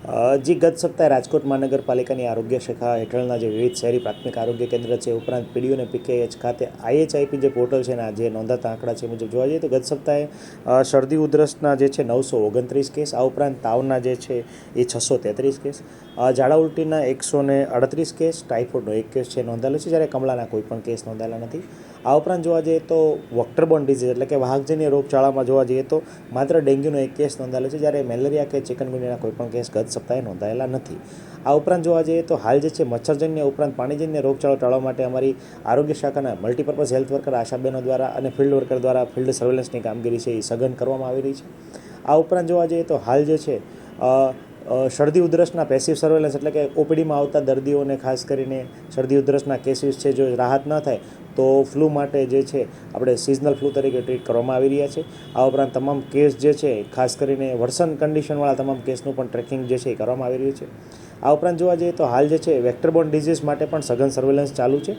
જે ગત સપ્તાહે રાજકોટ મહાનગરપાલિકાની આરોગ્ય શાખા હેઠળના જે વિવિધ શહેરી પ્રાથમિક આરોગ્ય કેન્દ્ર છે ઉપરાંત પીડીઓ અને પીકેએચ ખાતે આઈએચઆઈપી જે પોર્ટલ છે ને જે નોંધાતા આંકડા છે મુજબ જોવા જઈએ તો ગત સપ્તાહે શરદી ઉધરસના જે છે 929 કેસ, આ ઉપરાંત તાવના જે છે એ 633 કેસ, ઝાડા ઉલટીના 138 કેસ, ટાઇફોઇડનો 1 કેસ છે નોંધાયેલો છે, જ્યારે કમળાના કોઈ પણ કેસ નોંધાયેલા નથી. આ ઉપરાંત જોવા જઈએ તો વેક્ટર-બોર્ન ડિઝીઝ એટલે કે વાહકજન્ય રોગચાળામાં જોવા જઈએ તો માત્ર ડેન્ગ્યુનો 1 કેસ નોંધાયેલો છે, જ્યારે મેલેરિયા કે ચિકનગુનિયાના કોઈ પણ કેસ ગત સપ્તાહે નોંધાયેલા નથી. આ ઉપરાંત જોવા જઈએ તો હાલ જે છે મચ્છરજન્ય ઉપરાંત પાણીજન્ય રોગચાળો ટાળવા માટે અમારી આરોગ્ય શાખાના મલ્ટીપર્પઝ હેલ્થ વર્કર આશાબેનો દ્વારા અને ફિલ્ડ વર્કર દ્વારા ફિલ્ડ સર્વેલન્સની કામગીરી છે એ સઘન કરવામાં આવી રહી છે. આ ઉપરાંત જોવા જઈએ તો હાલ જે છે શરદી ઉધરસના પેસિવ સર્વેલન્સ એટલે કે ઓપીડીમાં આવતા દર્દીઓને ખાસ કરીને શરદી ઉધરસના કેસીસ છે જો રાહત ન થાય તો ફ્લૂ માટે જે છે આપણે સિઝનલ ફ્લૂ તરીકે ટ્રીટ કરવામાં આવી રહ્યા છે. આ ઉપરાંત તમામ કેસ જે છે ખાસ કરીને વર્સન કન્ડિશનવાળા તમામ કેસનું પણ ટ્રેકિંગ જે છે એ કરવામાં આવી રહ્યું છે. આ ઉપરાંત જોવા જઈએ તો હાલ જે છે વેક્ટર-બોર્ન ડિઝીઝ માટે પણ સઘન સર્વેલન્સ ચાલુ છે.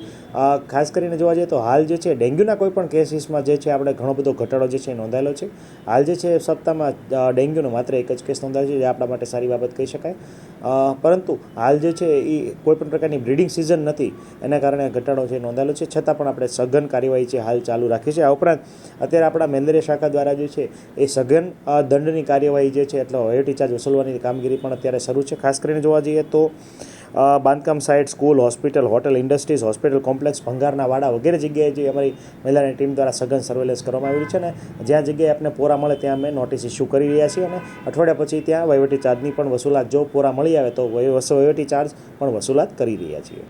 ખાસ કરીને જોવા જઈએ તો હાલ જે છે ડેન્ગ્યુના કોઈ પણ કેસીસમાં જે છે આપણે ઘણો બધો ઘટાડો જે છે નોંધાયેલો છે. હાલ જે છે સપ્તાહમાં ડેન્ગ્યુનો માત્ર 1 જ કેસ નોંધાયો છે, જે આપણા માટે સારી બાબત કહી શકાય. પરંતુ હાલ જે છે એ કોઈપણ પ્રકારની બ્રીડિંગ સિઝન નથી, એના કારણે ઘટાડો છે નોંધાયેલો છે, છતાં પણ આપણે સઘન કાર્યવાહી છે હાલ ચાલુ રાખી છે. આ ઉપરાંત અત્યારે આપણા મેલેરિયા શાખા દ્વારા જે છે એ સઘન દંડની કાર્યવાહી જે છે એટલે રોયલ્ટી ચાર્જ વસૂલવાની કામગીરી પણ અત્યારે શરૂ છે. ખાસ કરીને જોવા જઈએ તો બાંધકામ site, school, hospital, hotel, industries, hospital complex, ભંગારના વાડા વગેરે જગ્યાએ જે અમારી મહિલાની ટીમ દ્વારા સઘન સર્વેલન્સ કરવામાં આવી છે, અને જ્યાં જગ્યાએ આપણે પોરા મળે ત્યાં અમે નોટિસ ઇસ્યુ કરી રહ્યા છીએ, અને અઠવાડિયા પછી ત્યાં વહીવટી ચાર્જની પણ વસૂલાત જો પોરા મળી આવે તો વહીવટી ચાર્જ પણ વસૂલાત કરી રહ્યા છીએ.